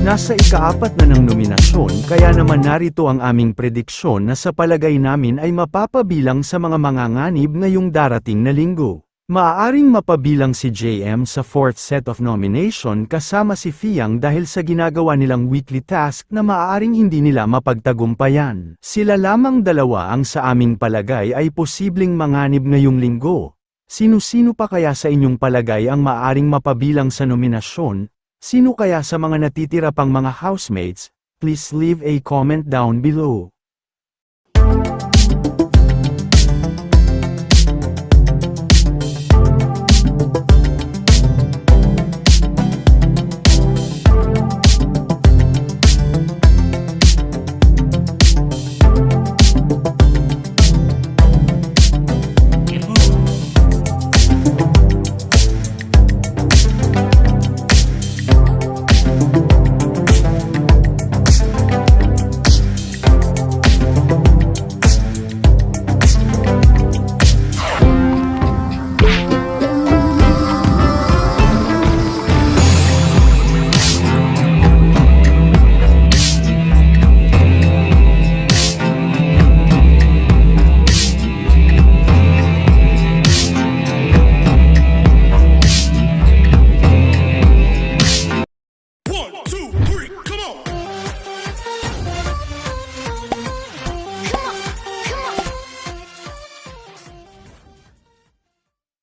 Nasa ika-4 na ng nominasyon, kaya naman narito ang aming prediksyon na sa palagay namin ay mapapabilang sa mga manganganib ngayong darating na linggo. Maaaring mapabilang si JM sa 4th set of nomination kasama si Fiang dahil sa ginagawa nilang weekly task na maaaring hindi nila mapagtagumpayan. Sila lamang dalawa ang sa aming palagay ay posibleng manganib ngayong linggo. Sino-sino pa kaya sa inyong palagay ang maaaring mapabilang sa nominasyon? Sino kaya sa mga natitira pang mga housemates? Please leave a comment down below.